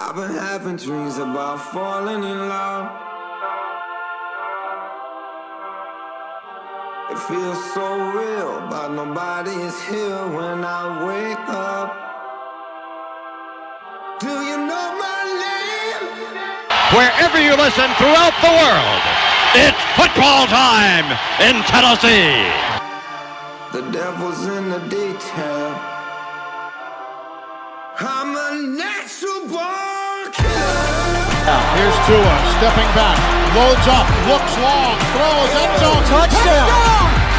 I've been having dreams about falling in love. It feels so real, but nobody is here when I wake up. Do you know my name? Wherever you listen throughout the world, it's football time in Tennessee. The devil's in the detail. I'm a natural born killer. Here's Tua, stepping back, loads up, looks long, throws, end zone, touchdown!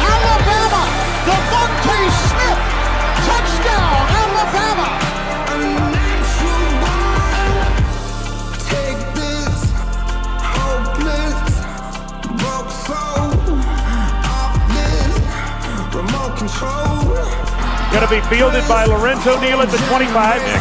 Alabama! Devontae Smith, touchdown, Alabama! A natural born. Take this hopeless broke soul off this remote control. Going to be fielded by Lorenzo Neal at the 25.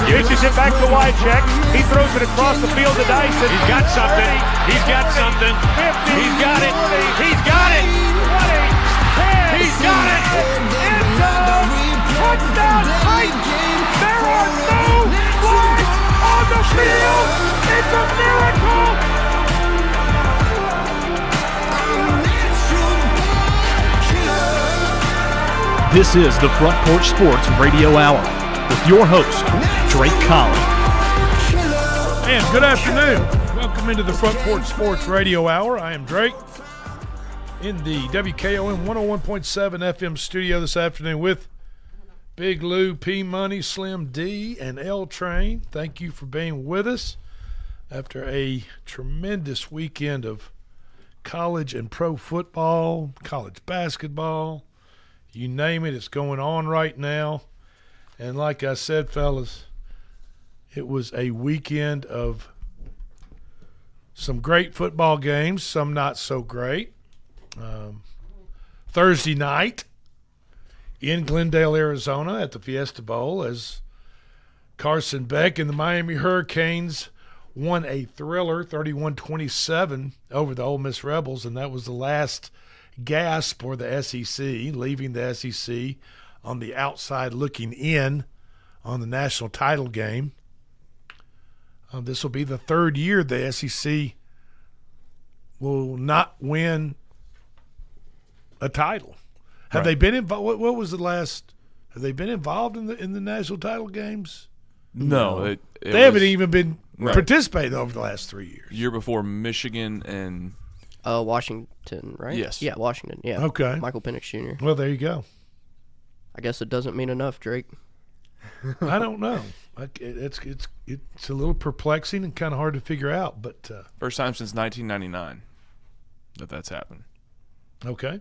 Pitches it back to Wycheck. He throws it across the field to Dyson. He's got something. He's got something. 50, He's got it. 40, He's got it. 20, 10. He's got it. End zone. Touchdown. Heights. There are no flags on the field. It's a miracle. This is the Front Porch Sports Radio Hour with your host, Drake Collins. And good afternoon. Welcome into the Front Porch Sports Radio Hour. I am Drake in the WKOM 101.7 FM studio this afternoon with Big Lou, P Money, Slim D, and L Train. Thank you for being with us after a tremendous weekend of college and pro football, college basketball. You name it, it's going on right now. And like I said, fellas, it was a weekend of some great football games, some not so great. Thursday night in Glendale, Arizona at the Fiesta Bowl as Carson Beck and the Miami Hurricanes won a thriller 31-27 over the Ole Miss Rebels, and that was the last gasp for the SEC, leaving the SEC on the outside looking in on the national title game. This will be the third year the SEC will not win a title. Have they been involved? What was the last? Have they been involved in the national title games? No, they haven't even been participating over the last 3 years. Year before Michigan and Washington, right? Yes. Yeah, Washington. Yeah. Okay. Michael Penix Jr. Well, there you go. I guess it doesn't mean enough, Drake. I don't know. It's a little perplexing and kind of hard to figure out, but first time since 1999 that's happened. Okay.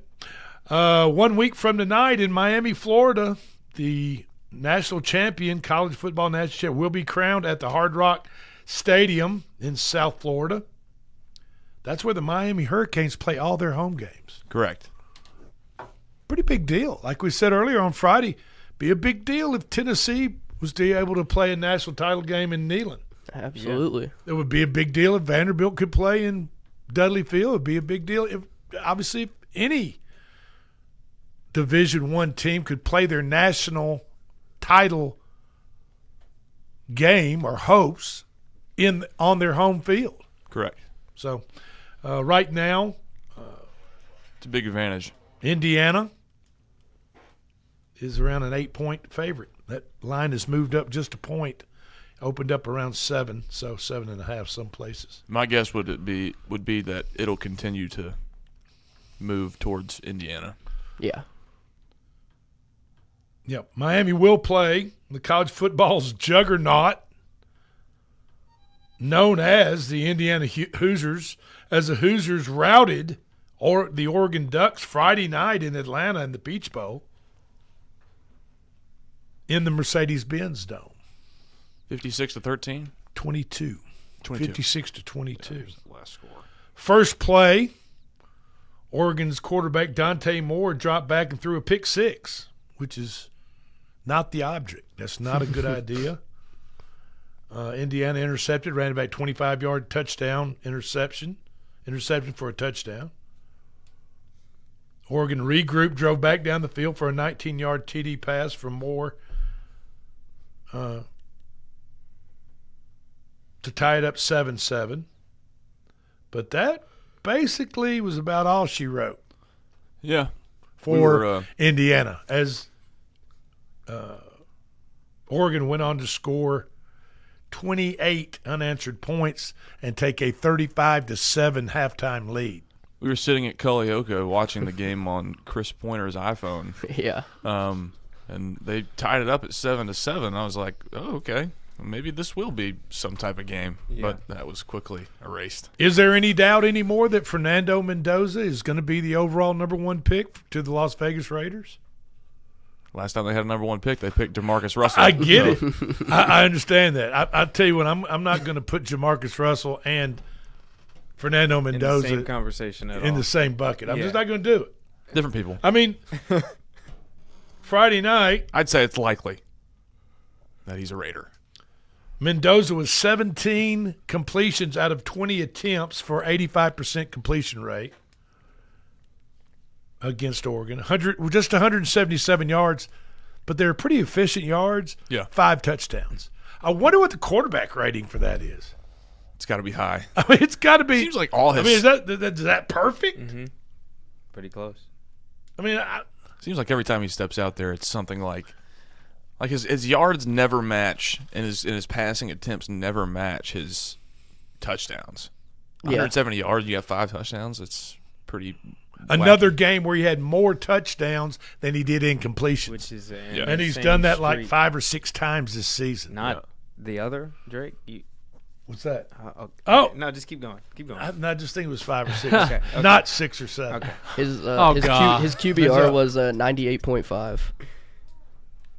1 week from tonight in Miami, Florida, the national champion, college football national champion, will be crowned at the Hard Rock Stadium in South Florida. That's where the Miami Hurricanes play all their home games. Correct. Pretty big deal. Like we said earlier on Friday, be a big deal if Tennessee was able to play a national title game in Neyland. Absolutely. Yeah. It would be a big deal if Vanderbilt could play in Dudley Field. It would be a big deal if any Division I team could play their national title game or host on their home field. Correct. So right now, it's a big advantage. Indiana is around an 8-point favorite. That line has moved up just a point, opened up around 7, so 7.5 some places. My guess would be that it'll continue to move towards Indiana. Yeah. Yep. Miami will play the college football's juggernaut, known as the Indiana Hoosiers, as the Hoosiers routed the Oregon Ducks Friday night in Atlanta in the Peach Bowl in the Mercedes-Benz Dome. 56-13? 22. 56-22. Yeah, last score. First play, Oregon's quarterback Dante Moore dropped back and threw a pick six, which is not the object. That's not a good idea. Indiana intercepted, ran back 25-yard touchdown interception for a touchdown. Oregon regrouped, drove back down the field for a 19-yard TD pass from Moore. to tie it up 7-7. But that basically was about all she wrote. Yeah. For Indiana, as Oregon went on to score 28 unanswered points and take a 35-7 halftime lead. We were sitting at Culleoka watching the game on Chris Pointer's iPhone. Yeah. And they tied it up at 7-7. I was like, oh, okay. Maybe this will be some type of game. Yeah. But that was quickly erased. Is there any doubt anymore that Fernando Mendoza is going to be the overall number 1 pick to the Las Vegas Raiders? Last time they had a number 1 pick, they picked Jamarcus Russell. I get it. I understand that. I tell you what, I'm not going to put Jamarcus Russell and Fernando Mendoza in the same conversation at all. In the same bucket. I'm just not going to do it. Different people. I mean, Friday night, I'd say it's likely that he's a Raider. Mendoza was 17 completions out of 20 attempts for 85% completion rate against Oregon. Just 177 yards, but they're pretty efficient yards. Yeah. 5 touchdowns. I wonder what the quarterback rating for that is. It's got to be high. I mean, it's got to be. Seems like all his. I mean, is that perfect? Mm-hmm. Pretty close. I mean, seems like every time he steps out there, it's something like his yards never match, and his passing attempts never match his touchdowns. 170 yards, you have 5 touchdowns. It's pretty. Another game where he had more touchdowns than he did incompletions. Which is and he's done that like 5 or 6 times this season. Not the other Drake. What's that? Okay. No, just keep going. Keep going. I just think it was 5 or 6. Okay. Not 6 or 7. Okay. His QBR was 98.5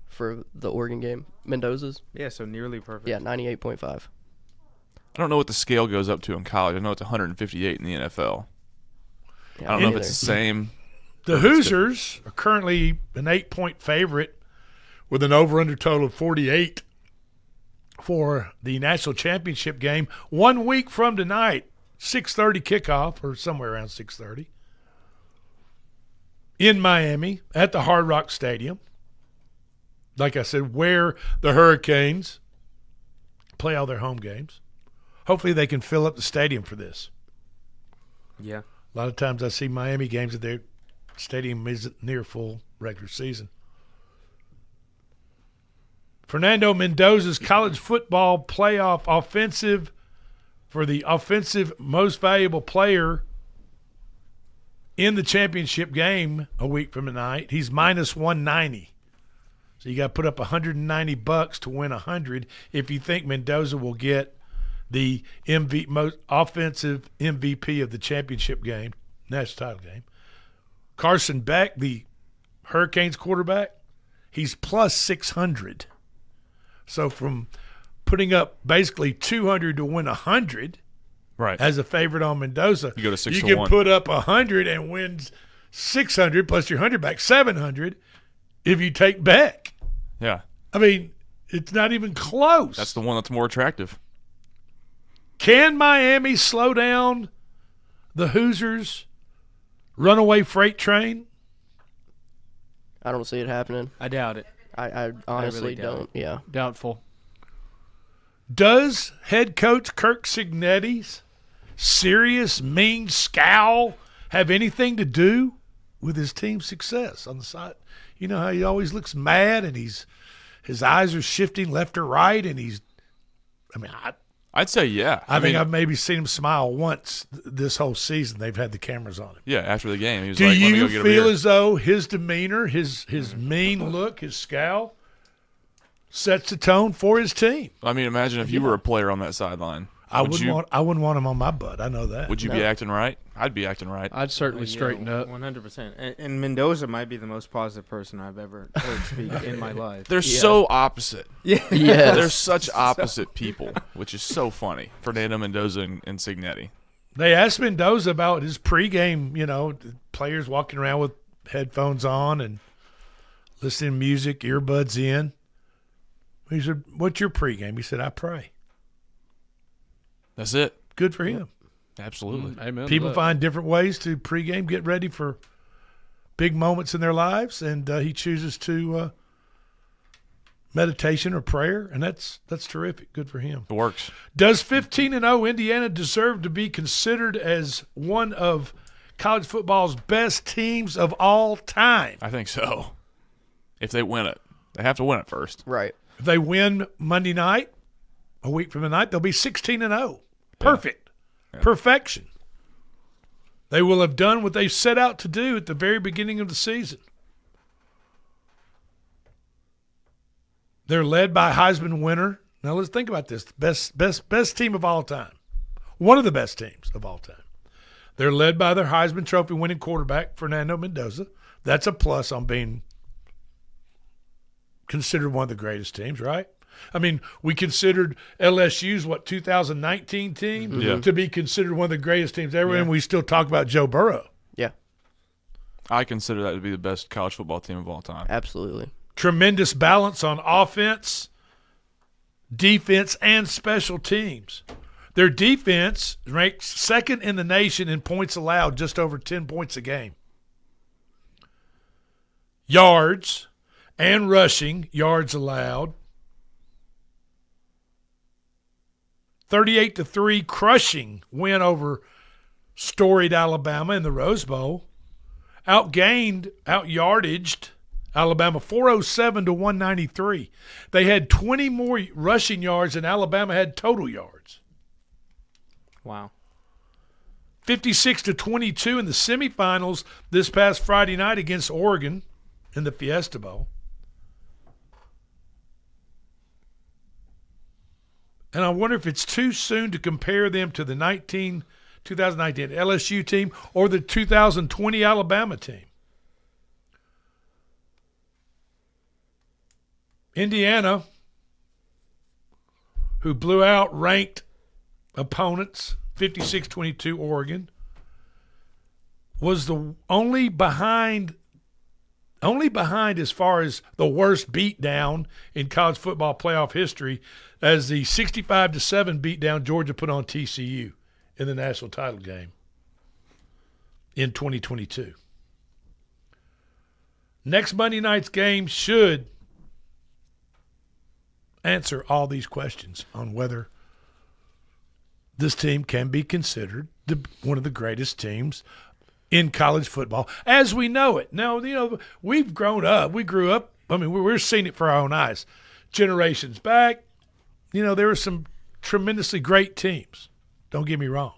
for the Oregon game. Mendoza's. Yeah, so nearly perfect. Yeah, 98.5. I don't know what the scale goes up to in college. I know it's 158 in the NFL. Yeah, I don't know if it's the same. The Hoosiers are currently an 8-point favorite with an over-under total of 48 for the national championship game 1 week from tonight, 6:30 kickoff or somewhere around 6:30 in Miami at the Hard Rock Stadium. Like I said, where the Hurricanes play all their home games. Hopefully they can fill up the stadium for this. Yeah. A lot of times I see Miami games that their stadium isn't near full regular season. Fernando Mendoza's college football playoff offensive for the offensive most valuable player in the championship game a week from tonight. He's minus 190. So you got to put up $190 to win 100 if you think Mendoza will get the most offensive MVP of the championship game, national title game. Carson Beck, the Hurricanes quarterback, he's plus 600. So from putting up basically 200 to win 100, right, as a favorite on Mendoza, you go to 6 you to can 1. put up 100 and win 600 plus your 100 back, 700 if you take Beck. Yeah. I mean, it's not even close. That's the one that's more attractive. Can Miami slow down the Hoosiers' runaway freight train? I don't see it happening. I doubt it. I honestly really doubt don't. Yeah. Doubtful. Does head coach Kirk Cignetti's serious, mean scowl have anything to do with his team's success on the side? You know how he always looks mad and his eyes are shifting left or right, and I'd say yeah. I think I've maybe seen him smile once this whole season. They've had the cameras on him. Yeah, after the game, he was Do like, "Let me you go get a feel beer." as though his demeanor, his mean look, his scowl sets the tone for his team? I mean, imagine if you were a player on that sideline. I wouldn't want him on my butt. I know that. Would you be acting right? I'd be acting right. I'd certainly straighten up. 100%. And Mendoza might be the most positive person I've ever heard speak in my life. They're so opposite. Yeah. Yes. They're such opposite people, which is so funny. Fernando Mendoza and Cignetti. They asked Mendoza about his pregame, players walking around with headphones on and listening to music, earbuds in. He said, "What's your pregame?" He said, "I pray." That's it. Good for him. Absolutely. Amen. People find different ways to pregame, get ready for big moments in their lives, and he chooses to meditation or prayer, and that's terrific. Good for him. It works. Does 15-0 Indiana deserve to be considered as one of college football's best teams of all time? I think so. If they win it. They have to win it first. Right. If they win Monday night, a week from tonight, they'll be 16-0. Perfect. Yeah. Perfection. They will have done what they set out to do at the very beginning of the season. They're led by Heisman winner. Now let's think about this. Best team of all time. One of the best teams of all time. They're led by their Heisman Trophy winning quarterback, Fernando Mendoza. That's a plus on being considered one of the greatest teams, right? I mean, we considered LSU's, 2019 team to be considered one of the greatest teams ever, and we still talk about Joe Burrow. Yeah. I consider that to be the best college football team of all time. Absolutely. Tremendous balance on offense, defense, and special teams. Their defense ranks second in the nation in points allowed, just over 10 points a game. Yards and rushing yards allowed. 38-3 crushing win over storied Alabama in the Rose Bowl. Out-yardaged Alabama 407-193. They had 20 more rushing yards than Alabama had total yards. Wow. 56-22 in the semifinals this past Friday night against Oregon in the Fiesta Bowl. And I wonder if it's too soon to compare them to the 2019 LSU team or the 2020 Alabama team. Indiana, who blew out ranked opponents, 56-22 Oregon, was the only behind as far as the worst beatdown in college football playoff history as the 65-7 beatdown Georgia put on TCU in the national title game in 2022. Next Monday night's game should answer all these questions on whether this team can be considered one of the greatest teams in college football as we know it. Now, we've grown up. We grew up. I mean, we're seeing it for our own eyes. Generations back, there were some tremendously great teams. Don't get me wrong.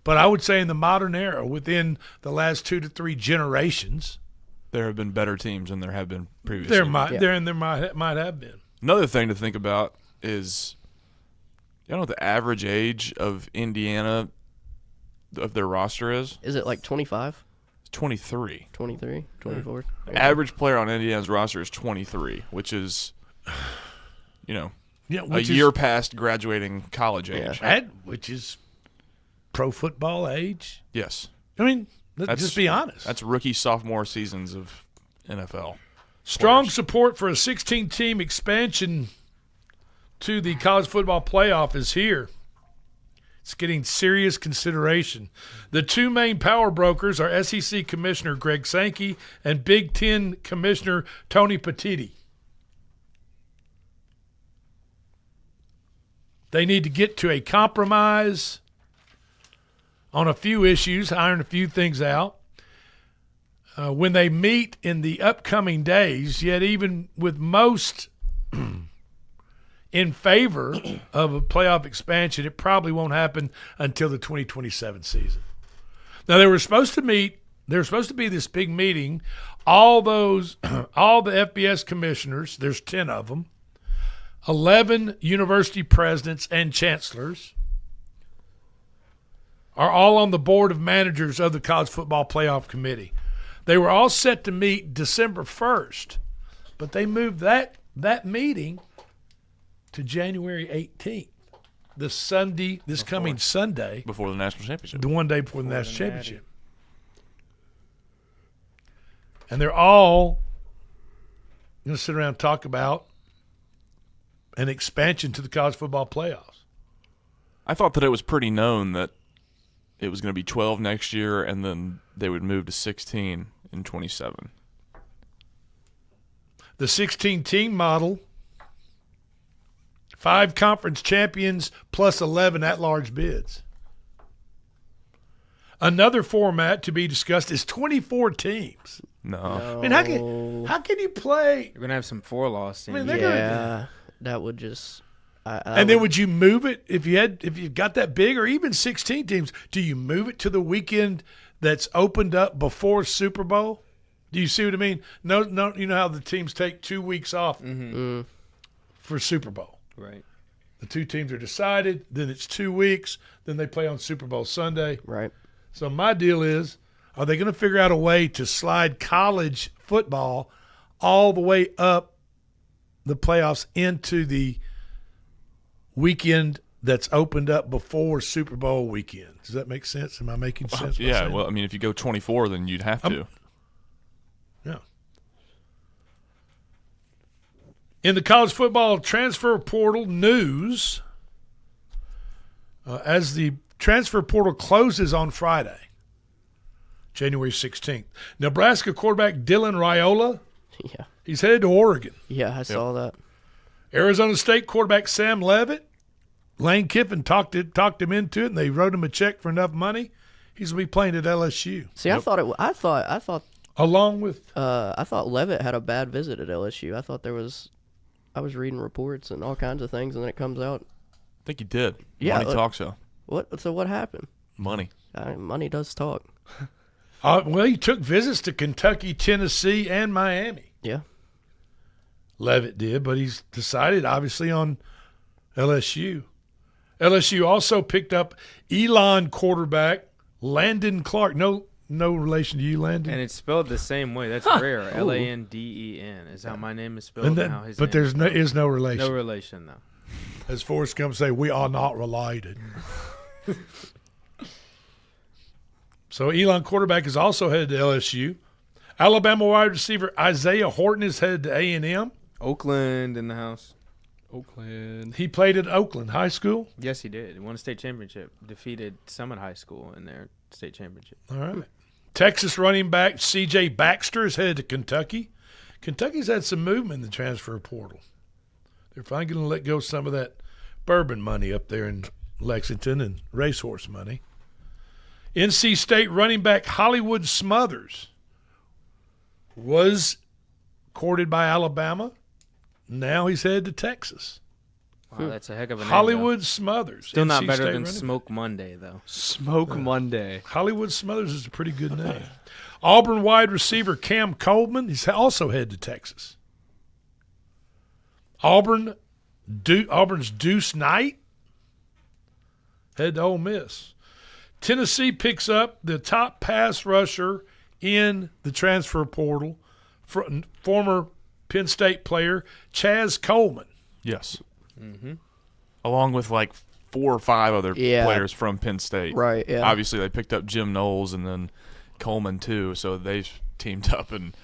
But I would say in the modern era, within the last 2 to 3 generations, there have been better teams than there have been previously. There might have been. Another thing to think about is, the average age of Indiana, of their roster is? Is it like 25? 23. 23, 24? The average player on Indiana's roster is 23, which is, a year past graduating college age. Which is pro football age. Yes. I mean, let's just be honest. That's rookie, sophomore seasons of NFL. Strong support for a 16-team expansion to the college football playoff is here. It's getting serious consideration. The two main power brokers are SEC Commissioner Greg Sankey and Big Ten Commissioner Tony Petitti. They need to get to a compromise on a few issues, iron a few things out. When they meet in the upcoming days, yet even with most in favor of a playoff expansion, it probably won't happen until the 2027 season. Now, they were supposed to meet. There was supposed to be this big meeting. All the FBS commissioners, there's 10 of them, 11 university presidents and chancellors are all on the board of managers of the College Football Playoff Committee. They were all set to meet December 1st, but they moved that meeting to January 18th, this coming Sunday. Before the national championship. The one day before the national championship. And they're all going to sit around and talk about an expansion to the college football playoffs. I thought that it was pretty known that it was going to be 12 next year, and then they would move to 16 in 27. The 16-team model 5 conference champions plus 11 at-large bids. Another format to be discussed is 24 teams. No. I mean, how can you play? You're gonna have some 4-loss teams. I mean, that would just. And then would you move it if you got that big, or even 16 teams? Do you move it to the weekend that's opened up before Super Bowl? Do you see what I mean? No. You know how the teams take 2 weeks off for Super Bowl. Right. The 2 teams are decided. Then it's 2 weeks. Then they play on Super Bowl Sunday. Right. So my deal is, are they going to figure out a way to slide college football all the way up the playoffs into the weekend that's opened up before Super Bowl weekend? Does that make sense? Am I making sense? Yeah, well, I mean, if you go 24, then you'd have to. Yeah. In the college football transfer portal news, as the transfer portal closes on Friday, January 16th, Nebraska quarterback Dylan Raiola, he's headed to Oregon. Yeah, I saw that. Arizona State quarterback Sam Leavitt, Lane Kiffin talked him into it, and they wrote him a check for enough money. He's going to be playing at LSU. See, I thought along with I thought Leavitt had a bad visit at LSU. I was reading reports and all kinds of things, and then it comes out. I think he did. Yeah, Money talks, so. So what happened? Money. Money does talk. Well, he took visits to Kentucky, Tennessee, and Miami. Yeah. Leavitt did, but he's decided, obviously, on LSU. LSU also picked up Elon quarterback Landon Clark. No relation to you, Landon. And it's spelled the same way. That's rare. Landeen is how my name is spelled. But there's no relation. No relation, though. As Forrest Gump say, we are not related. So Elon quarterback is also headed to LSU. Alabama wide receiver Isaiah Horton is headed to A&M. Oakland in the house. Oakland. He played at Oakland High School. Yes, he did. He won a state championship. Defeated Summit High School in their state championship. All right. Texas running back C.J. Baxter is headed to Kentucky. Kentucky's had some movement in the transfer portal. They're finally going to let go some of that bourbon money up there in Lexington and racehorse money. NC State running back Hollywood Smothers was courted by Alabama. Now he's headed to Texas. Wow, that's a heck of a name. Hollywood Smothers. Still not NC better State than running Smoke Monday, though. Smoke Monday. Hollywood Smothers is a pretty good name. Auburn wide receiver Cam Coleman, he's also headed to Texas. Auburn's Deuce Knight head to Ole Miss. Tennessee picks up the top pass rusher in the transfer portal, former Penn State player Chaz Coleman. Yes. Mm-hmm. Along with like 4 or 5 other players from Penn State. Right, yeah. Obviously, they picked up Jim Knowles and then Coleman too, so they teamed up and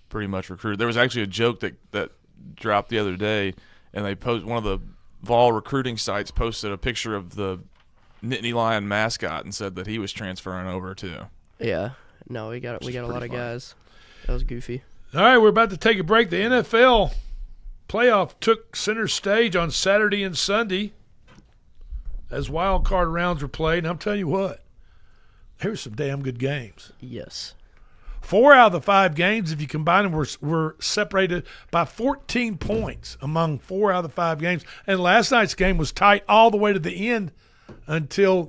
pretty much recruited. There was actually a joke that dropped the other day, and they one of the Vol recruiting sites posted a picture of the Nittany Lion mascot and said that he was transferring over too. Yeah. No, we got a lot of guys. That was goofy. All right, we're about to take a break. The NFL playoff took center stage on Saturday and Sunday as wild card rounds were played. And I'm telling you what, there were some damn good games. Yes. 4 out of the 5 games, if you combine them, were separated by 14 points among 4 out of the 5 games. And last night's game was tight all the way to the end until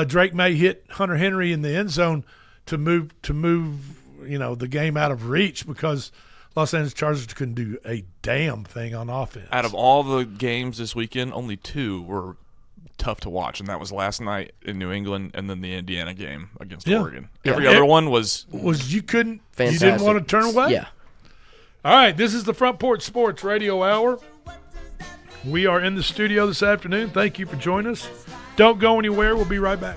Drake May hit Hunter Henry in the end zone to move the game out of reach because Los Angeles Chargers couldn't do a damn thing on offense. Out of all the games this weekend, only 2 were tough to watch, and that was last night in New England and then the Indiana game against Oregon. Every other one was you couldn't fantastic. You didn't want to turn away? Yeah. All right, this is the Front Porch Sports Radio Hour. We are in the studio this afternoon. Thank you for joining us. Don't go anywhere. We'll be right back.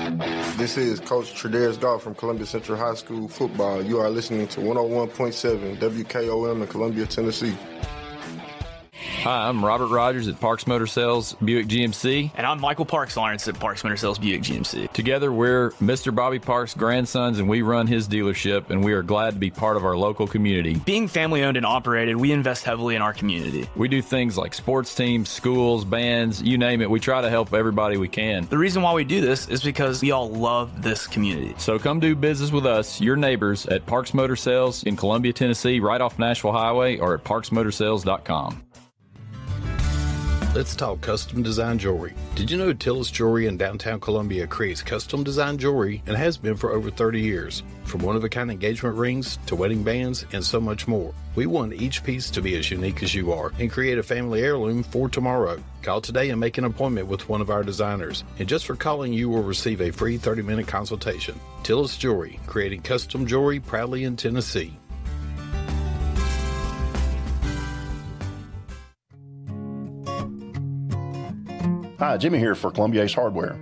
This is Coach Tredaris Goff from Columbia Central High School football. You are listening to 101.7 WKOM in Columbia, Tennessee. Hi, I'm Robert Rogers at Parks Motor Sales Buick GMC. And I'm Michael Parks Lawrence at Parks Motor Sales Buick GMC. Together, we're Mr. Bobby Parks' grandsons, and we run his dealership, and we are glad to be part of our local community. Being family-owned and operated, we invest heavily in our community. We do things like sports teams, schools, bands, you name it. We try to help everybody we can. The reason why we do this is because we all love this community. So come do business with us, your neighbors, at Parks Motor Sales in Columbia, Tennessee, right off Nashville Highway, or at parksmotorsales.com. Let's talk custom design jewelry. Did you know Tillis Jewelry in downtown Columbia creates custom design jewelry and has been for over 30 years? From one-of-a-kind engagement rings to wedding bands and so much more. We want each piece to be as unique as you are and create a family heirloom for tomorrow. Call today and make an appointment with one of our designers. And just for calling, you will receive a free 30-minute consultation. Tillis Jewelry, creating custom jewelry proudly in Tennessee. Hi, Jimmy here for Columbia Ace Hardware.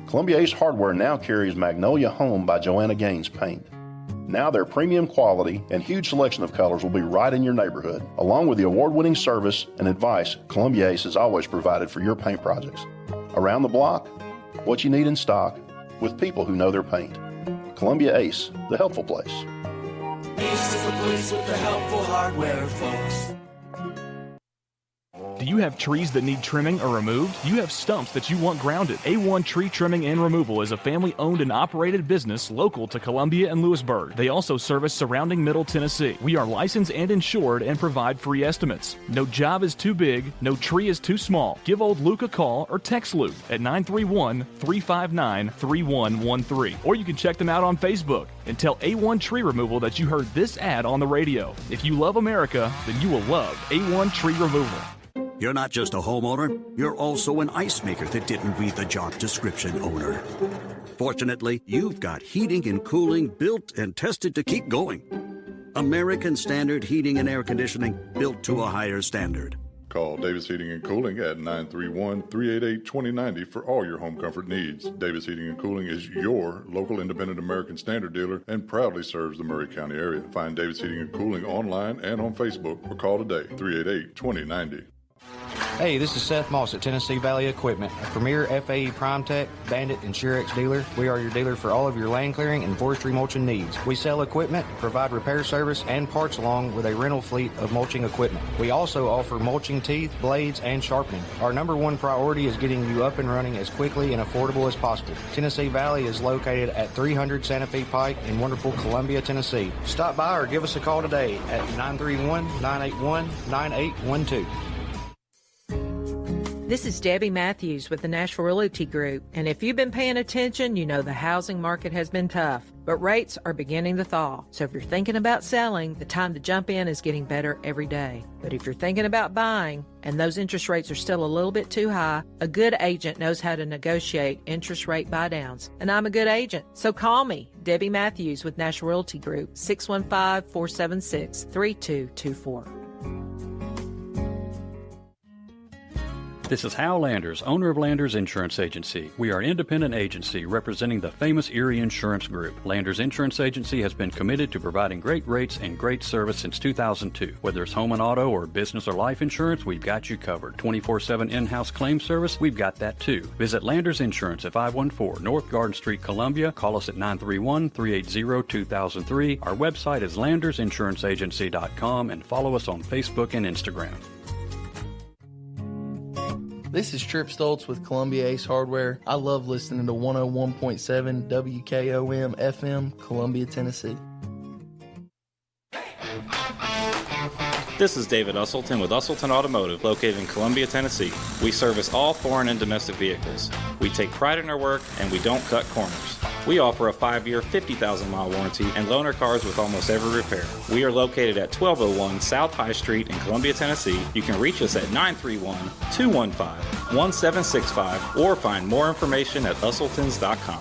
Columbia Ace Hardware now carries Magnolia Home by Joanna Gaines paint. Now their premium quality and huge selection of colors will be right in your neighborhood. Along with the award-winning service and advice Columbia Ace has always provided for your paint projects. Around the block, what you need in stock, with people who know their paint. Columbia Ace, the helpful place. Ace is the place with the helpful hardware, folks. Do you have trees that need trimming or removed? Do you have stumps that you want grounded? A1 Tree Trimming and Removal is a family-owned and operated business local to Columbia and Lewisburg. They also service surrounding Middle Tennessee. We are licensed and insured and provide free estimates. No job is too big, no tree is too small. Give old Luke a call or text Luke at 931-359-3113. Or you can check them out on Facebook and tell A1 Tree Removal that you heard this ad on the radio. If you love America, then you will love A1 Tree Removal. You're not just a homeowner, you're also an ice maker that didn't read the job description owner. Fortunately, you've got heating and cooling built and tested to keep going. American Standard Heating and Air Conditioning, built to a higher standard. Call Davis Heating and Cooling at 931-388-2090 for all your home comfort needs. Davis Heating and Cooling is your local independent American Standard dealer and proudly serves the Murray County area. Find Davis Heating and Cooling online and on Facebook or call today, 388-2090. Hey, this is Seth Moss at Tennessee Valley Equipment, a premier FAE PrimeTech, Bandit, and Surex dealer. We are your dealer for all of your land clearing and forestry mulching needs. We sell equipment, provide repair service, and parts along with a rental fleet of mulching equipment. We also offer mulching teeth, blades, and sharpening. Our number one priority is getting you up and running as quickly and affordable as possible. Tennessee Valley is located at 300 Santa Fe Pike in wonderful Columbia, Tennessee. Stop by or give us a call today at 931-981-9812. This is Debbie Matthews with the Nashville Realty Group, and if you've been paying attention, you know the housing market has been tough, but rates are beginning to thaw. So if you're thinking about selling, the time to jump in is getting better every day. But if you're thinking about buying, and those interest rates are still a little bit too high, a good agent knows how to negotiate interest rate buydowns, and I'm a good agent. So call me, Debbie Matthews with Nashville Realty Group, 615-476-3224. This is Hal Landers, owner of Landers Insurance Agency. We are an independent agency representing the famous Erie Insurance Group. Landers Insurance Agency has been committed to providing great rates and great service since 2002. Whether it's home and auto or business or life insurance, we've got you covered. 24/7 in-house claim service, we've got that too. Visit Landers Insurance at 514 North Garden Street, Columbia. Call us at 931-380-2003. Our website is landersinsuranceagency.com and follow us on Facebook and Instagram. This is Trip Stoltz with Columbia Ace Hardware. I love listening to 101.7 WKOM FM, Columbia, Tennessee. This is David Usselton with Usselton Automotive, located in Columbia, Tennessee. We service all foreign and domestic vehicles. We take pride in our work, and we don't cut corners. We offer a 5-year, 50,000-mile warranty and loan our cars with almost every repair. We are located at 1201 South High Street in Columbia, Tennessee. You can reach us at 931-215-1765 or find more information at usseltons.com.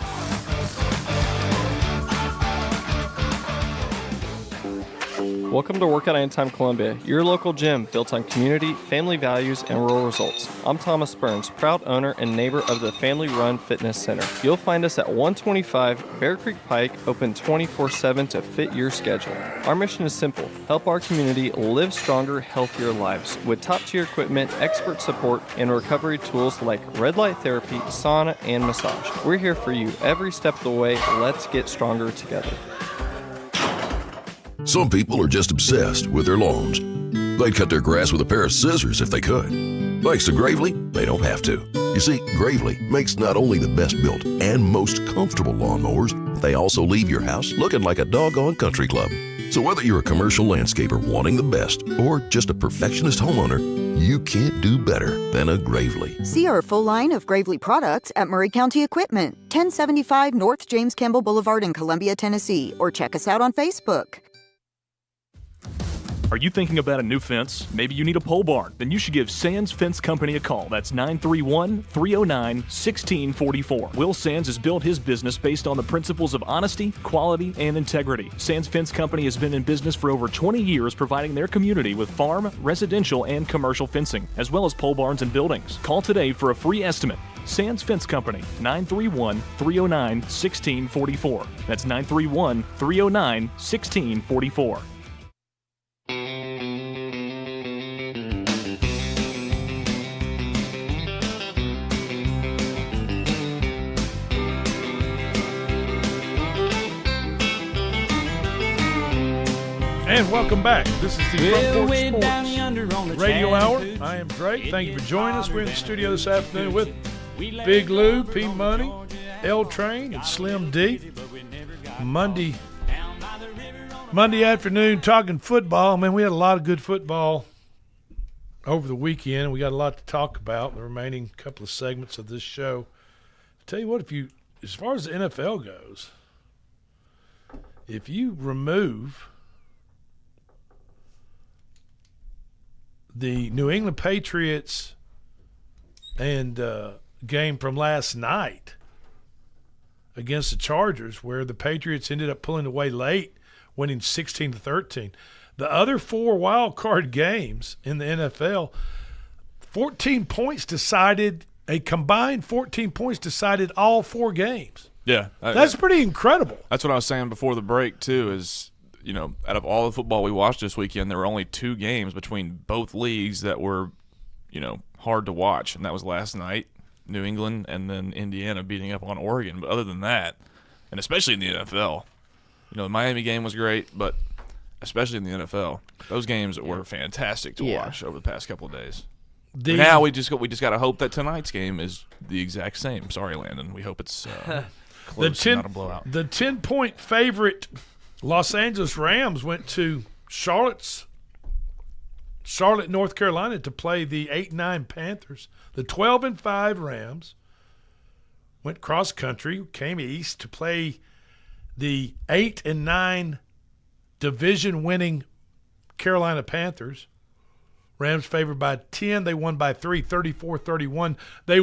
Welcome to Workout Anytime Columbia, your local gym built on community, family values, and rural results. I'm Thomas Burns, proud owner and neighbor of the Family Run Fitness Center. You'll find us at 125 Bear Creek Pike, open 24/7 to fit your schedule. Our mission is simple: help our community live stronger, healthier lives with top-tier equipment, expert support, and recovery tools like red light therapy, sauna, and massage. We're here for you every step of the way. Let's get stronger together. Some people are just obsessed with their lawns. They'd cut their grass with a pair of scissors if they could. Thanks to Gravely, they don't have to. You see, Gravely makes not only the best built and most comfortable lawnmowers, but they also leave your house looking like a doggone country club. So whether you're a commercial landscaper wanting the best or just a perfectionist homeowner, you can't do better than a Gravely. See our full line of Gravely products at Murray County Equipment, 1075 North James Campbell Boulevard in Columbia, Tennessee, or check us out on Facebook. Are you thinking about a new fence? Maybe you need a pole barn? Then you should give Sands Fence Company a call. That's 931-309-1644. Will Sands has built his business based on the principles of honesty, quality, and integrity. Sands Fence Company has been in business for over 20 years, providing their community with farm, residential, and commercial fencing, as well as pole barns and buildings. Call today for a free estimate. Sands Fence Company, 931-309-1644. That's 931-309-1644. And welcome back. This is the Front Porch Sports Radio Hour. I am Drake. Thank you for joining us. We're in the studio this afternoon with Big Lou, P Money, L Train, and Slim D. Monday afternoon talking football. Man, we had a lot of good football over the weekend. We got a lot to talk about in the remaining couple of segments of this show. I'll tell you what, as far as the NFL goes, if you remove the New England Patriots and game from last night against the Chargers, where the Patriots ended up pulling away late, winning 16-13. The other four wild card games in the NFL, a combined 14 points decided all four games. Yeah. That's pretty incredible. That's what I was saying before the break, too, is – out of all the football we watched this weekend, there were only two games between both leagues that were, hard to watch, and that was last night, New England, and then Indiana beating up on Oregon. But other than that, and especially in the NFL, the Miami game was great, but especially in the NFL, those games were fantastic to watch over the past couple of days. Now we just got to hope that tonight's game is the exact same. Sorry, Landon. We hope it's close, not a blowout. The 10-point favorite Los Angeles Rams went to Charlotte, North Carolina to play the 8-9 Panthers. The 12-5 Rams went cross country, came east to play the 8-9 division-winning Carolina Panthers. Rams favored by 10. They won by 3, 34-31. They,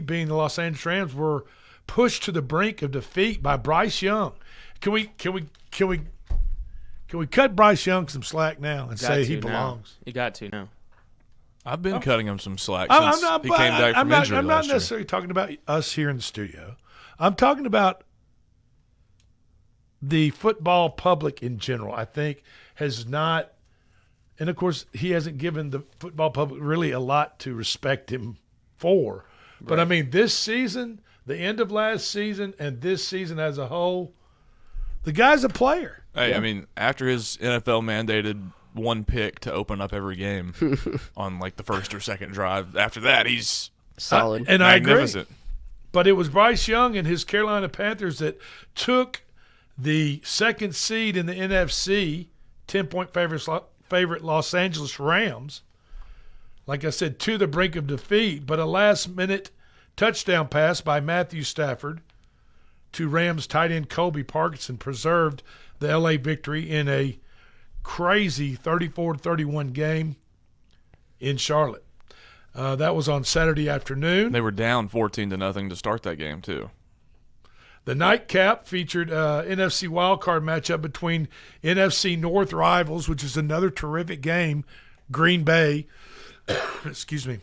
being the Los Angeles Rams, were pushed to the brink of defeat by Bryce Young. Can we cut Bryce Young some slack now and say he belongs? You got to now. I've been cutting him some slack since he came back from injury I'm not necessarily talking about us here in the studio. I'm talking about the football public in general. I think has not, and of course he hasn't given the football public really a lot to respect him for. But I mean, this season, the end of last season, and this season as a whole, the guy's a player. Hey, I mean, after his NFL mandated one pick to open up every game on like the first or second drive, after that he's solid and magnificent. I agree. But it was Bryce Young and his Carolina Panthers that took the second seed in the NFC, 10-point favorite Los Angeles Rams, like I said, to the brink of defeat. But a last-minute touchdown pass by Matthew Stafford to Rams tight end Colby Parkinson preserved the L.A. victory in a crazy 34-31 game in Charlotte. That was on Saturday afternoon. They were down 14-0 to start that game too. The nightcap featured NFC wildcard matchup between NFC North rivals, which is another terrific game, Green Bay, excuse me,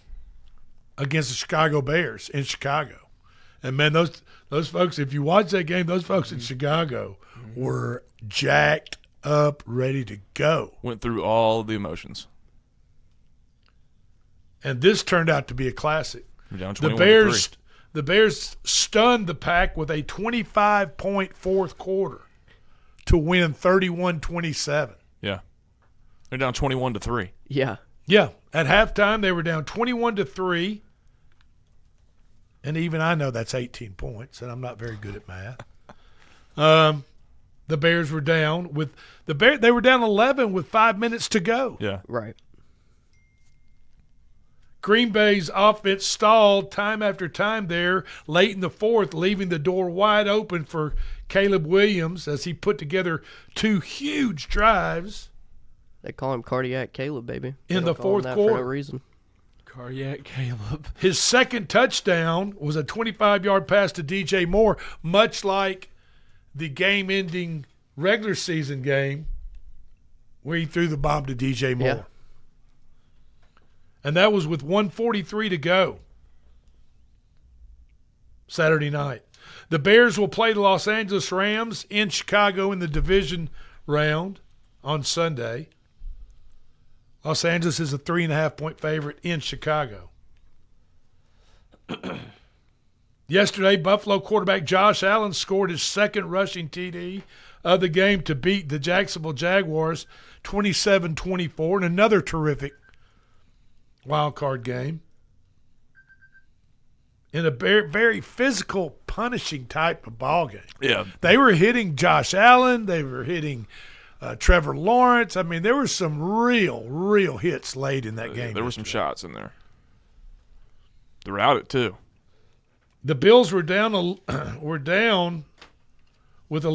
against the Chicago Bears in Chicago. And, man, those folks, if you watch that game, those folks in Chicago were jacked up, ready to go. Went through all the emotions. And this turned out to be a classic. Down The Bears stunned the Pack with a 25-point fourth quarter to win 31-27. Yeah. They're down 21-3. Yeah. Yeah. At halftime, they were down 21-3. And even I know that's 18 points, and I'm not very good at math. The Bears were down with they were down 11 with 5 minutes to go. Yeah. Right. Green Bay's offense stalled time after time there late in the fourth, leaving the door wide open for Caleb Williams as he put together 2 huge drives. They call him Cardiac Caleb, baby. In the fourth For quarter. no reason. Cardiac Caleb. His second touchdown was a 25-yard pass to DJ Moore, much like the game-ending regular season game where he threw the bomb to DJ Moore. Yeah. And that was with 1:43 to go Saturday night. The Bears will play the Los Angeles Rams in Chicago in the division round on Sunday. Los Angeles is a 3.5-point favorite in Chicago. Yesterday, Buffalo quarterback Josh Allen scored his second rushing TD of the game to beat the Jacksonville Jaguars 27-24 in another terrific wild card game. In a very physical, punishing type of ball game. Yeah. They were hitting Josh Allen. They were hitting Trevor Lawrence. I mean, there were some real hits late in that game. There were some shots in there. They were out it too. The Bills were down with a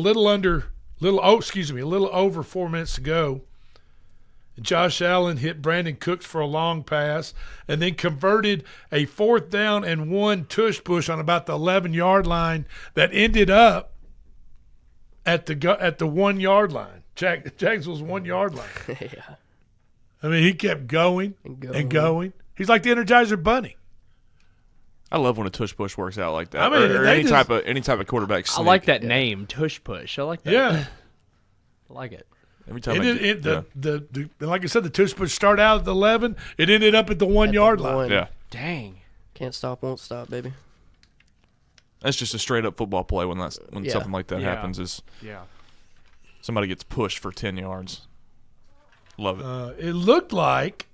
little over 4 minutes to go. Josh Allen hit Brandon Cooks for a long pass and then converted a 4th down and 1 tush push on about the 11-yard line that ended up at the 1-yard line. Jacksonville's 1-yard line. Yeah. I mean, he kept going and going. He's like the Energizer Bunny. I love when a tush push works out like that. I mean, or any type of quarterback sneak. I like that name, tush push. I like that. Yeah. I like it. Every time like I said, the tush push started out at the 11. It ended up at the 1-yard line. Yeah. Dang. Can't stop, won't stop, baby. That's just a straight up football play when something like that happens. Is somebody gets pushed for 10 yards. Love it. It looked like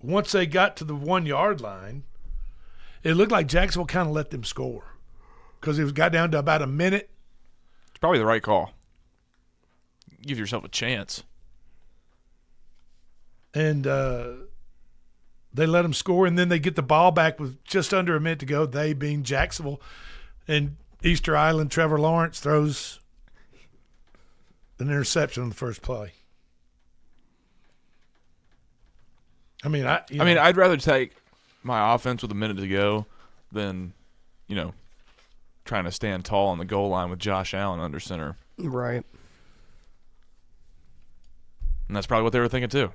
once they got to the 1-yard line, it looked like Jacksonville kind of let them score because it got down to about a minute. It's probably the right call. Give yourself a chance. And they let them score, and then they get the ball back with just under a minute to go, they being Jacksonville. And Easter Island, Trevor Lawrence throws an interception on the first play. I mean, I'd rather take my offense with a minute to go than, trying to stand tall on the goal line with Josh Allen under center. Right. And that's probably what they were thinking too.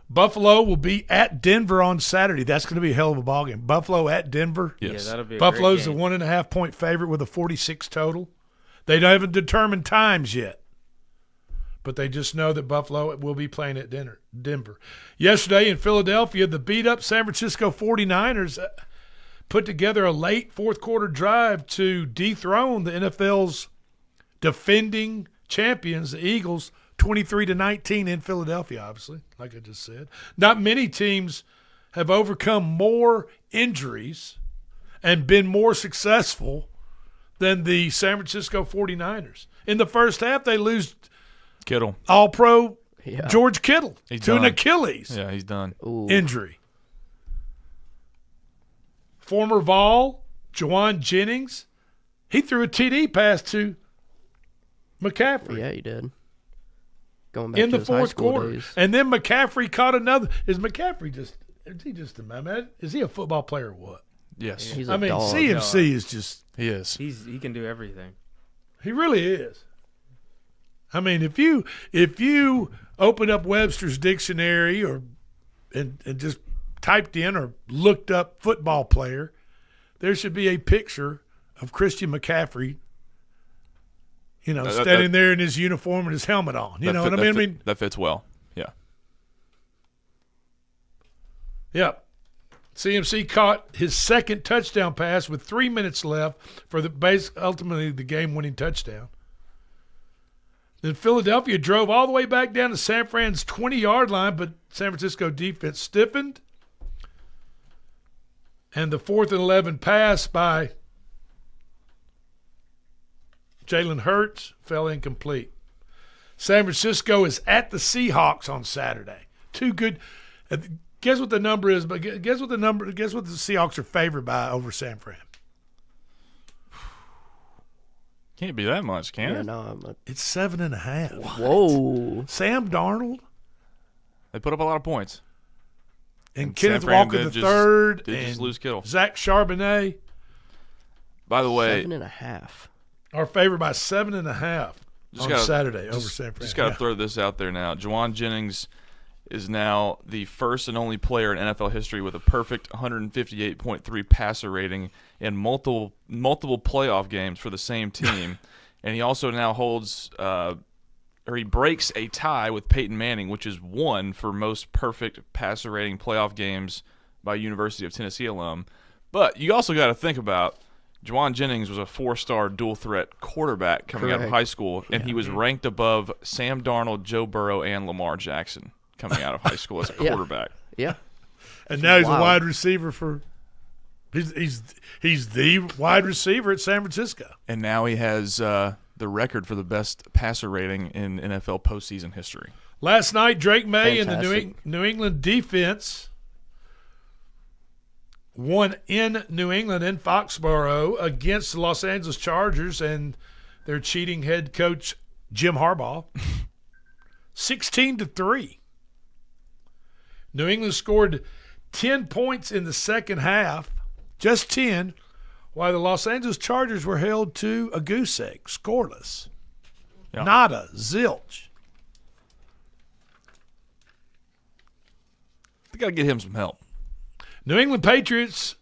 Buffalo will be at Denver on Saturday. That's going to be a hell of a ball game. Buffalo at Denver. Yes. Yeah, that'll be a Buffalo's great the game. 1.5-point favorite with a 46 total. They haven't determined times yet, but they just know that Buffalo will be playing at Denver. Yesterday in Philadelphia, the beat-up San Francisco 49ers put together a late fourth-quarter drive to dethrone the NFL's defending champions, the Eagles, 23-19 in Philadelphia, obviously, like I just said. Not many teams have overcome more injuries and been more successful than the San Francisco 49ers. In the first half, they lose Kittle, All-Pro George Kittle to an done. Achilles Yeah, he's done. injury. Former Vol, Juwan Jennings, he threw a TD pass to McCaffrey. Yeah, he did. Going back In to the his high fourth school quarter. days. And then McCaffrey caught another. Is he a football player or what? Yes. He's I a mean, dog. CMC is just. He is. He can do everything. He really is. I mean, if you open up Webster's dictionary and just typed in or looked up football player, there should be a picture of Christian McCaffrey, standing there in his uniform and his helmet on. You know what I mean? That fits well. Yeah. Yep. CMC caught his second touchdown pass with 3 minutes left for ultimately the game-winning touchdown. Then Philadelphia drove all the way back down to San Fran's 20-yard line, but San Francisco defense stiffened. And the 4th and 11 pass by Jalen Hurts fell incomplete. San Francisco is at the Seahawks on Saturday. Too good. Guess what the number is? But guess what the Seahawks are favored by over San Fran? Can't be that much, can it? No, it's 7.5. Whoa. Sam Darnold. They put up a lot of points. And Kenneth Walker the third. Did just lose Kittle. Zach Charbonnet. By the way, 7.5. Are favored by 7.5 on Saturday over San Fran. Just got to throw this out there now. Juwan Jennings is now the first and only player in NFL history with a perfect 158.3 passer rating in multiple playoff games for the same team. And he also now holds he breaks a tie with Peyton Manning, which is one for most perfect passer rating playoff games by University of Tennessee alum. But you also got to think about Juwan Jennings was a 4-star dual-threat quarterback coming out of high school, and he was ranked above Sam Darnold, Joe Burrow, and Lamar Jackson coming out of high school as a quarterback. Yeah. And now he's a wide receiver for he's the wide receiver at San Francisco. And now he has the record for the best passer rating in NFL postseason history. Last night, Drake May and the New England defense won in New England in Foxborough against the Los Angeles Chargers and their cheating head coach Jim Harbaugh, 16-3. New England scored 10 points in the second half, just 10, while the Los Angeles Chargers were held to a goose egg, scoreless. Yep. Nada, zilch. They got to get him some help. New England Patriots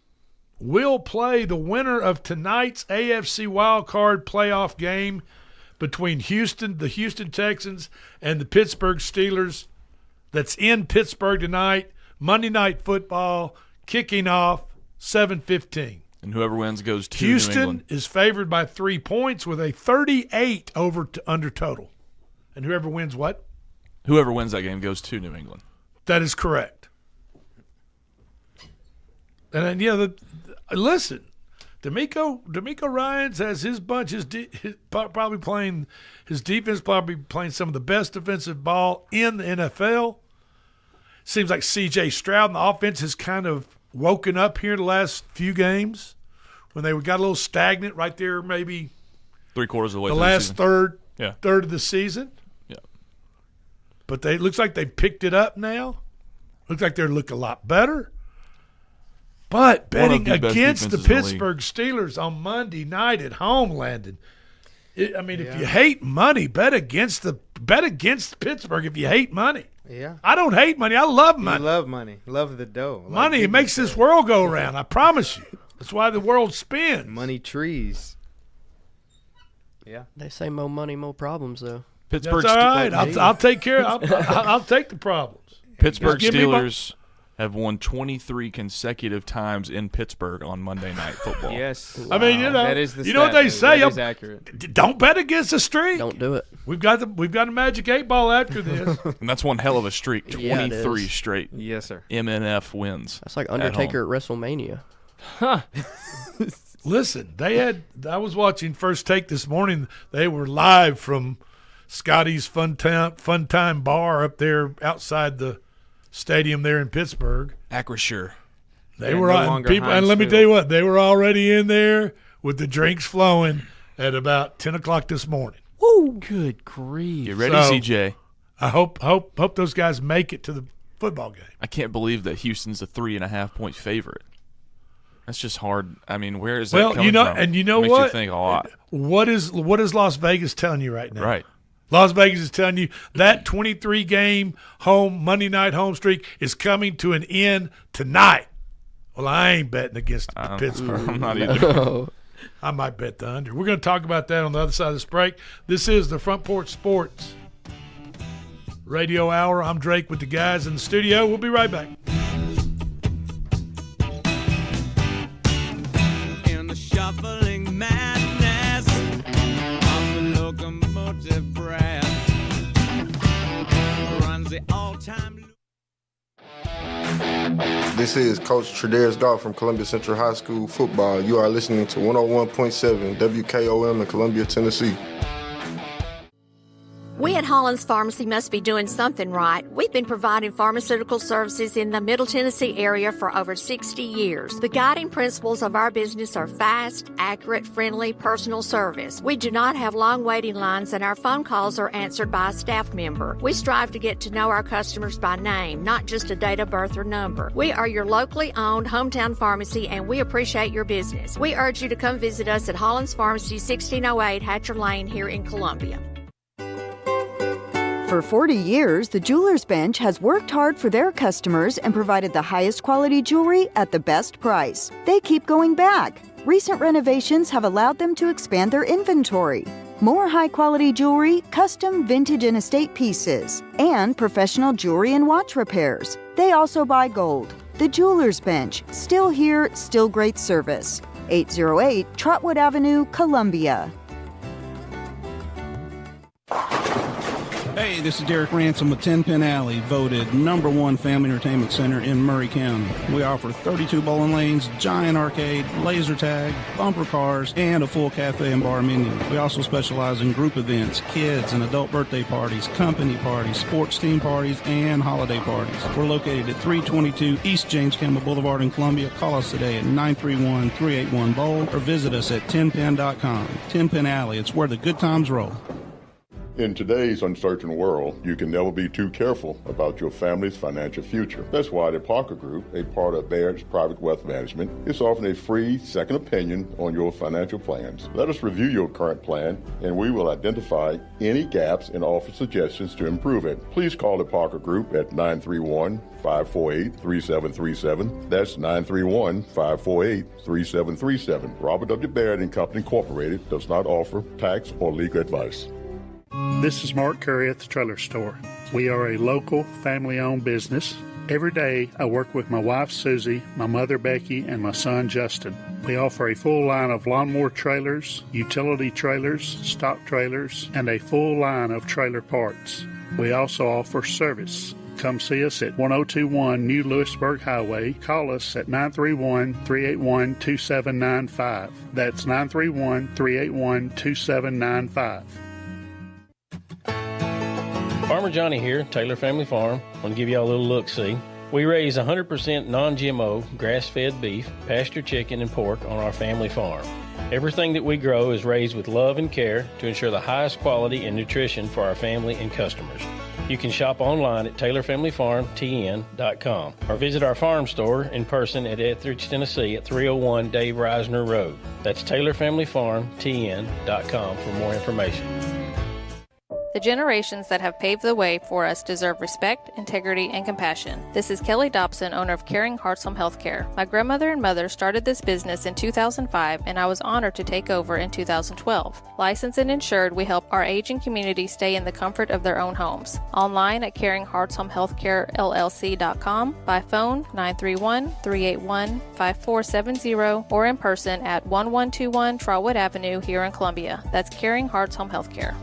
will play the winner of tonight's AFC wildcard playoff game between the Houston Texans, and the Pittsburgh Steelers. That's in Pittsburgh tonight. Monday Night Football, kicking off 7:15. And whoever wins goes to Houston New England. is favored by 3 points with a 38 under total. And whoever wins what? Whoever wins that game goes to New England. That is correct. And listen, D'Amico Ryans has his bunch. His defense probably playing some of the best defensive ball in the NFL. Seems like C.J. Stroud and the offense has kind of woken up here the last few games when they got a little stagnant right there, maybe 3/4 of the way. The through last the third of the season. Yeah, but it looks like they picked it up now. Looks like they look a lot better. But betting against the Pittsburgh Steelers on Monday night at home, Landon. If you hate money, bet against Pittsburgh. If you hate money, I don't hate money. I love money. You love money. Love the dough. Money it makes this world go around. I promise you. That's why the world spins. Money trees. Yeah. They say more money, more problems, though. Pittsburgh. That's all right. I'll take care. I'll take the problems. Pittsburgh Steelers have won 23 consecutive times in Pittsburgh on Monday Night Football. Yes. Wow. I mean, that is the what they say. That is accurate. Don't bet against the streak. Don't do it. We've got a magic 8 ball after this. And that's one hell of a streak. 23 straight. Yes, sir. MNF wins. That's like Undertaker at WrestleMania. Huh. Listen, I was watching First Take this morning. They were live from Scotty's Fun Time Bar up there outside the stadium there in Pittsburgh. Acrisure. They were on people, and let me tell you what, they were already in there with the drinks flowing at about 10 o'clock this morning. Woo! Good grief! Get ready, CJ. I hope those guys make it to the football game. I can't believe that Houston's a 3.5 point favorite. That's just hard. I mean, where is that Well, coming from? and you know Makes what? you think a lot. What is Las Vegas telling you right now? Right. Las Vegas is telling you that 23-game Monday night home streak is coming to an end tonight. Well, I ain't betting against Pittsburgh. I'm not either. I might bet the under. We're going to talk about that on the other side of this break. This is the Front Porch Sports Radio Hour. I'm Drake with the guys in the studio. We'll be right back. In the shuffling madness of the locomotive breath runs the all-time. This is Coach Tredaris Goff from Columbia Central High School football. You are listening to 101.7 WKOM in Columbia, Tennessee. We at Hollins Pharmacy must be doing something right. We've been providing pharmaceutical services in the Middle Tennessee area for over 60 years. The guiding principles of our business are fast, accurate, friendly, personal service. We do not have long waiting lines, and our phone calls are answered by a staff member. We strive to get to know our customers by name, not just a date of birth or number. We are your locally owned hometown pharmacy, and we appreciate your business. We urge you to come visit us at Hollins Pharmacy, 1608 Hatcher Lane here in Columbia. For 40 years, the Jewelers Bench has worked hard for their customers and provided the highest quality jewelry at the best price. They keep going back. Recent renovations have allowed them to expand their inventory. More high-quality jewelry, custom vintage and estate pieces, and professional jewelry and watch repairs. They also buy gold. The Jewelers Bench, still here, still great service. 808 Trotwood Avenue, Columbia. Hey, this is Derek Ransom with 10 Pin Alley, voted #1 family entertainment center in Murray County. We offer 32 bowling lanes, giant arcade, laser tag, bumper cars, and a full cafe and bar menu. We also specialize in group events, kids and adult birthday parties, company parties, sports team parties, and holiday parties. We're located at 322 East James Campbell Boulevard in Columbia. Call us today at 931-381-BOWL or visit us at 10pin.com. 10 Pin Alley, it's where the good times roll. In today's uncertain world, you can never be too careful about your family's financial future. That's why the Parker Group, a part of Baird's Private Wealth Management, is offering a free second opinion on your financial plans. Let us review your current plan, and we will identify any gaps and offer suggestions to improve it. Please call the Parker Group at 931-548-3737. That's 931-548-3737. Robert W. Baird & Company Incorporated does not offer tax or legal advice. This is Mark Curry at the Trailer Store. We are a local, family-owned business. Every day, I work with my wife, Susie, my mother, Becky, and my son, Justin. We offer a full line of lawnmower trailers, utility trailers, stock trailers, and a full line of trailer parts. We also offer service. Come see us at 1021 New Lewisburg Highway. Call us at 931-381-2795. That's 931-381-2795. Farmer Johnny here, Taylor Family Farm. I want to give you all a little look-see. We raise 100% non-GMO, grass-fed beef, pasture chicken, and pork on our family farm. Everything that we grow is raised with love and care to ensure the highest quality and nutrition for our family and customers. You can shop online at TaylorFamilyFarmTN.com or visit our farm store in person at Etheridge, Tennessee at 301 Dave Reisner Road. That's TaylorFamilyFarmTN.com for more information. The generations that have paved the way for us deserve respect, integrity, and compassion. This is Kelly Dobson, owner of Caring Hearts Home Healthcare. My grandmother and mother started this business in 2005, and I was honored to take over in 2012. Licensed and insured, we help our aging community stay in the comfort of their own homes. Online at CaringHeartsHomeHealthcareLLC.com, by phone 931-381-5470, or in person at 1121 Trotwood Avenue here in Columbia. That's Caring Hearts Home Healthcare.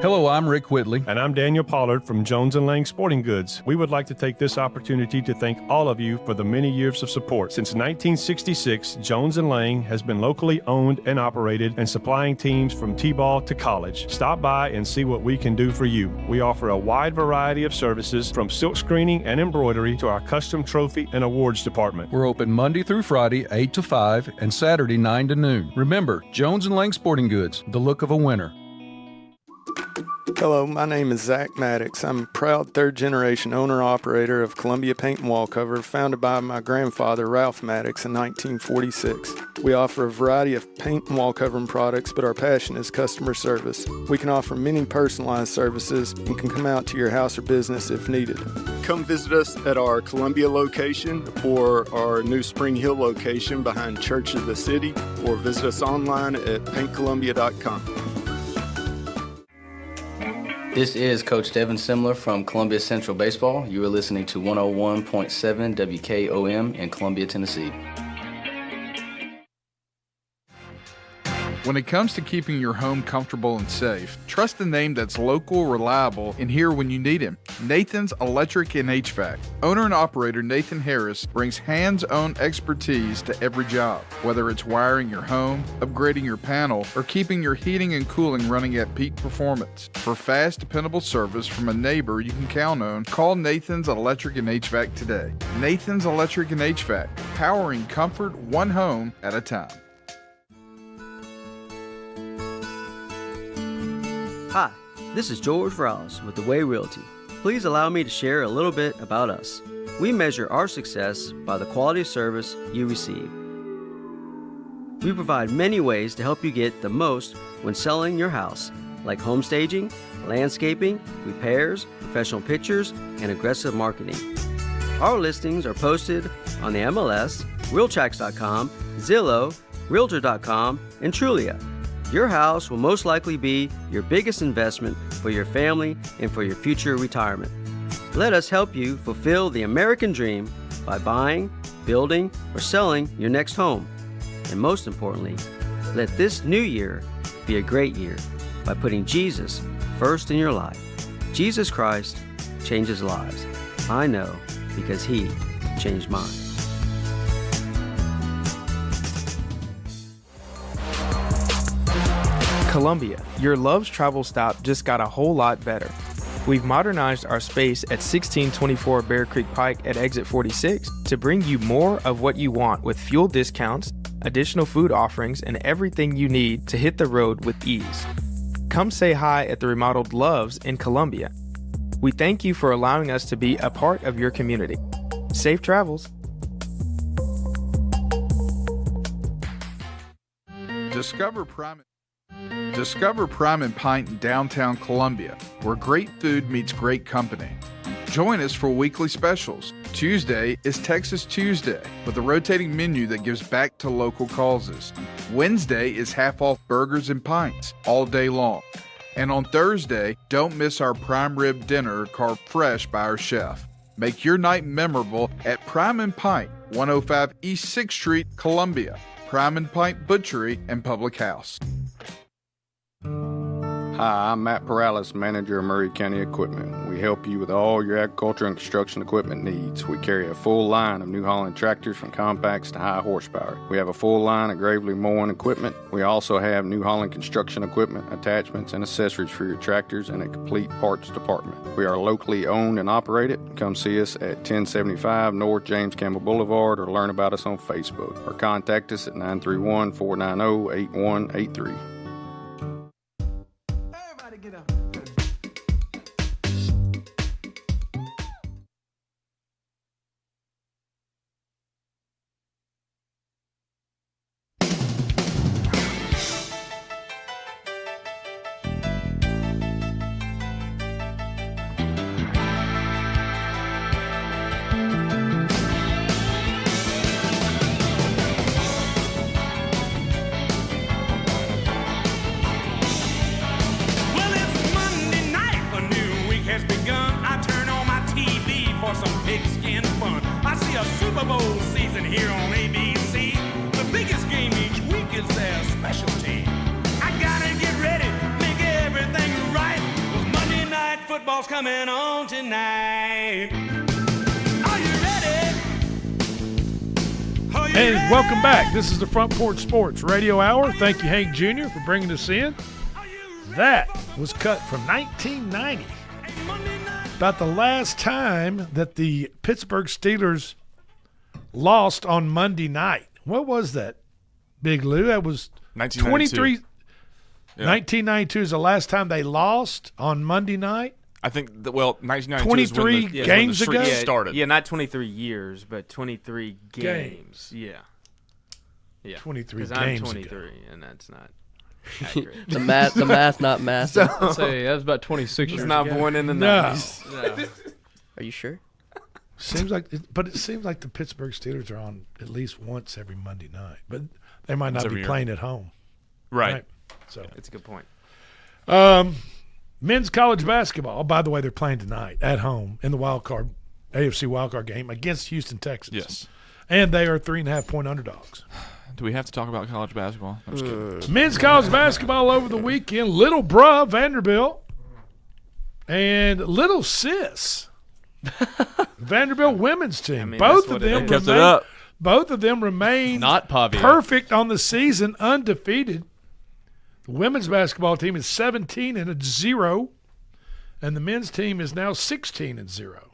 Hello, I'm Rick Whitley. And I'm Daniel Pollard from Jones & Lang Sporting Goods. We would like to take this opportunity to thank all of you for the many years of support. Since 1966, Jones & Lang has been locally owned and operated and supplying teams from T-ball to college. Stop by and see what we can do for you. We offer a wide variety of services from silk screening and embroidery to our custom trophy and awards department. We're open Monday through Friday, 8 to 5, and Saturday, 9 to noon. Remember, Jones & Lang Sporting Goods, the look of a winner. Hello, my name is Zach Maddox. I'm a proud third-generation owner-operator of Columbia Paint and Wallcover, founded by my grandfather, Ralph Maddox, in 1946. We offer a variety of paint and wallcovering products, but our passion is customer service. We can offer many personalized services and can come out to your house or business if needed. Come visit us at our Columbia location or our new Spring Hill location behind Church of the City, or visit us online at paintcolumbia.com. This is Coach Devin Simler from Columbia Central Baseball. You are listening to 101.7 WKOM in Columbia, Tennessee. When it comes to keeping your home comfortable and safe, trust a name that's local, reliable, and here when you need him. Nathan's Electric and HVAC. Owner and operator Nathan Harris brings hands-on expertise to every job. Whether it's wiring your home, upgrading your panel, or keeping your heating and cooling running at peak performance. For fast, dependable service from a neighbor you can count on, call Nathan's Electric and HVAC today. Nathan's Electric and HVAC, powering comfort one home at a time. Hi, this is George Ross with The Way Realty. Please allow me to share a little bit about us. We measure our success by the quality of service you receive. We provide many ways to help you get the most when selling your house, like home staging, landscaping, repairs, professional pictures, and aggressive marketing. Our listings are posted on the MLS, Realtracs.com, Zillow, Realtor.com, and Trulia. Your house will most likely be your biggest investment for your family and for your future retirement. Let us help you fulfill the American dream by buying, building, or selling your next home. And most importantly, let this new year be a great year by putting Jesus first in your life. Jesus Christ changes lives. I know because He changed mine. Columbia, your Love's travel stop just got a whole lot better. We've modernized our space at 1624 Bear Creek Pike at exit 46 to bring you more of what you want with fuel discounts, additional food offerings, and everything you need to hit the road with ease. Come say hi at the remodeled Love's in Columbia. We thank you for allowing us to be a part of your community. Safe travels. Discover Prime and Pint in downtown Columbia, where great food meets great company. Join us for weekly specials. Tuesday is Texas Tuesday, with a rotating menu that gives back to local causes. Wednesday is half-off burgers and pints all day long. And on Thursday, don't miss our prime rib dinner carved fresh by our chef. Make your night memorable at Prime and Pint, 105 East 6th Street, Columbia. Prime and Pint Butchery and Public House. Hi, I'm Matt Perales, manager of Murray County Equipment. We help you with all your agriculture and construction equipment needs. We carry a full line of New Holland tractors from compacts to high horsepower. We have a full line of Gravely mowing equipment. We also have New Holland construction equipment, attachments, and accessories for your tractors and a complete parts department. We are locally owned and operated. Come see us at 1075 North James Campbell Boulevard or learn about us on Facebook or contact us at 931-490-8183. Coming on tonight. Are you ready? Are you And ready? welcome back. This is the Front Porch Sports Radio Hour. Thank you, Hank Jr., for bringing us in. That was cut from 1990. About the last time that the Pittsburgh Steelers lost on Monday night. What was that, Big Lou? That was 1992. Yeah. 1992 is the last time they lost on Monday night. I think, 1992 23 is when the games streak ago? started. Yeah, not 23 years, but 23 games. Yeah. 23 'Cause games I'm 23, ago. and that's not accurate. the math, not math. I'd say that was about 26 He's years not ago. born in the No. 90s. No. Are you sure? But it seems like the Pittsburgh Steelers are on at least once every Monday night, but they might not every be year. playing at home. Right. So That's a good point. men's college basketball. Oh, by the way, they're playing tonight at home in the AFC wildcard game against Houston, Texas. Yes. And they are 3.5-point underdogs. Do we have to talk about college basketball? I'm just kidding. Men's college basketball over the weekend. Little bruh, Vanderbilt, and little sis, Vanderbilt women's team. Both of them kept it up. Both of them remain Not Pavia. perfect on the season, undefeated. The women's basketball team is 17-0, and the men's team is now 16-0.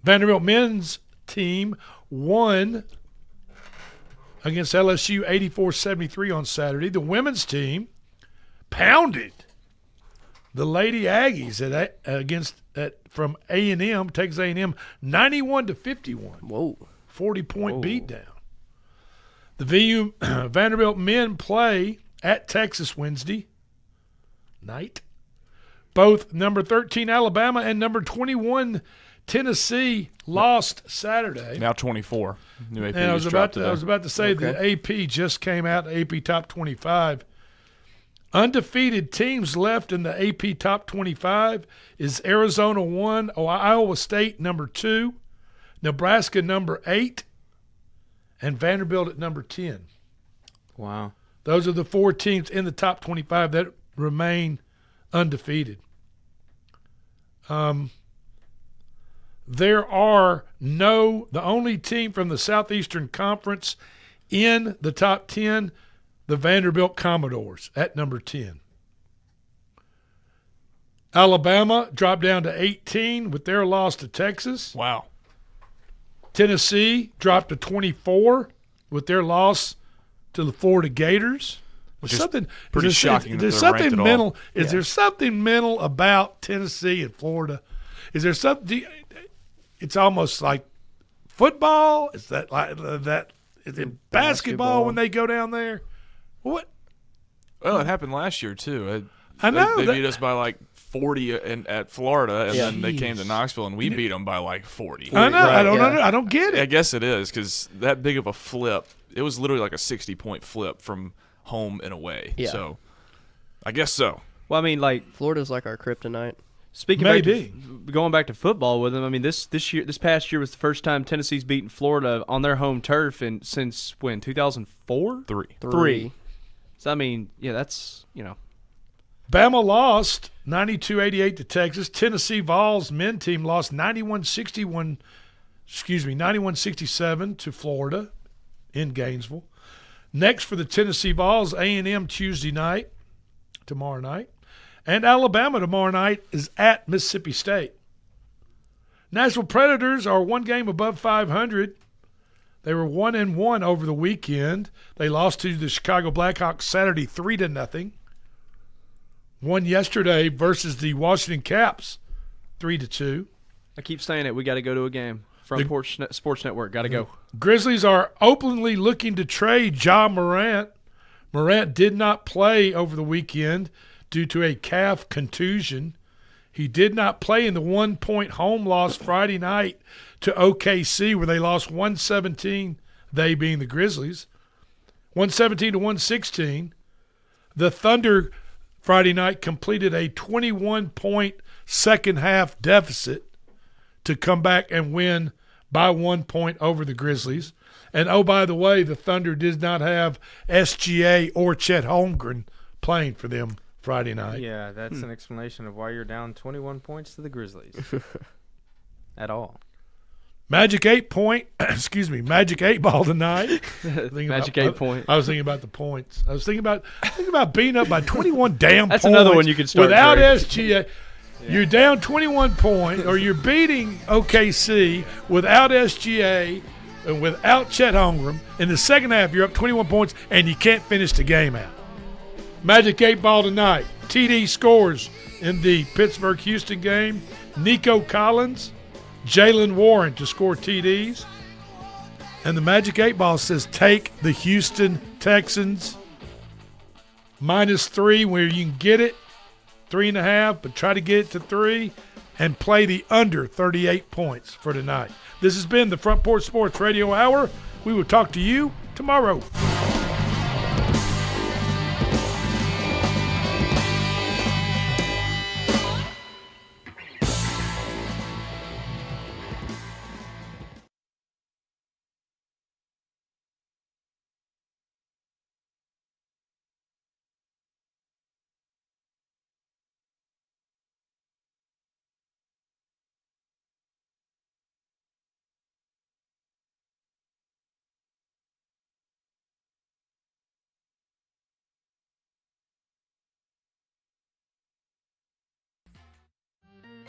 Vanderbilt men's team won against LSU 84-73 on Saturday. The women's team pounded the Lady Aggies from A&M, Texas A&M, 91-51. Whoa. 40-point beatdown. The Vanderbilt men play at Texas Wednesday night. Both number 13 Alabama and number 21 Tennessee lost Saturday. Now 24. New AP And I was dropped about to say the AP just came out, AP Top 25. Undefeated teams left in the AP Top 25 is Arizona 1, Iowa State number 2, Nebraska number 8, and Vanderbilt at number 10. Wow. Those are the four teams in the top 25 that remain undefeated. The only team from the Southeastern Conference in the top 10, the Vanderbilt Commodores at number 10. Alabama dropped down to 18 with their loss to Texas. Wow. Tennessee dropped to 24 with their loss to the Florida Gators. Which is pretty shocking. Is there something mental about Tennessee and Florida? Is there something? It's almost like football. Is that like that? Is it basketball when they go down there? What? Well, it happened last year too. I know they beat us by like 40 at Florida, and then they came to Knoxville and we beat them by like 40. I know. Right, I don't get it. I guess it is because that big of a flip. It was literally like a 60-point flip from home and away. Yeah. So I guess so. Well, I mean, like Florida's like our kryptonite. Speaking going back to football with them, I mean this past year was the first time Tennessee's beaten Florida on their home turf since when 2004? Three. So I mean, yeah, that's Bama lost 92-88 to Texas. Tennessee Vols men team lost 91-67 to Florida in Gainesville. Next for the Tennessee Vols, A&M tomorrow night. And Alabama tomorrow night is at Mississippi State. Nashville Predators are one game above 500. They were 1-1 over the weekend. They lost to the Chicago Blackhawks Saturday 3-0. Won yesterday versus the Washington Caps 3-2. I keep saying it. We got to go to a game. Front Porch Sports Network. Got to go. Grizzlies are openly looking to trade Ja Morant. Morant did not play over the weekend due to a calf contusion. He did not play in the 1-point home loss Friday night to OKC where they lost 117, they being the Grizzlies, 117-116. The Thunder Friday night completed a 21-point second-half deficit to come back and win by 1 point over the Grizzlies. And, oh, by the way, the Thunder did not have SGA or Chet Holmgren playing for them Friday night. Yeah, that's an explanation of why you're down 21 points to the Grizzlies. At all. Magic 8 Ball tonight. Magic 8 Point. I was thinking about the points. I was thinking about being up by 21 damn That's points. another one you could start without Drake. SGA. Yeah. You're down 21 points, or you're beating OKC without SGA without Chet Holmgren. In the second half, you're up 21 points, and you can't finish the game out. Magic 8 Ball tonight. TD scores in the Pittsburgh-Houston game. Nico Collins, Jalen Warren to score TDs. And the Magic 8 Ball says take the Houston Texans -3 where you can get it, 3.5, but try to get it to 3 and play the under 38 points for tonight. This has been the Front Porch Sports Radio Hour. We will talk to you tomorrow.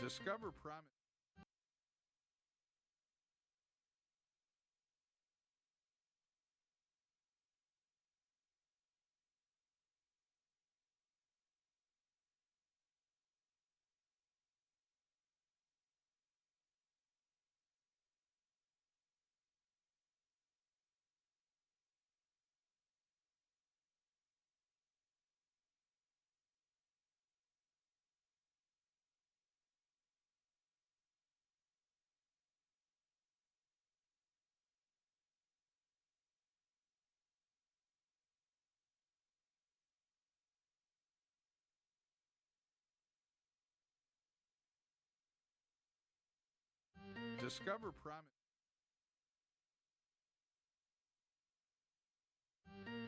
Discover Prime. Discover Prime.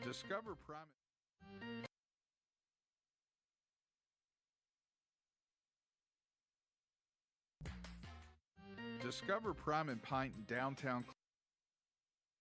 Discover Prime. Discover Prime and Pint in downtown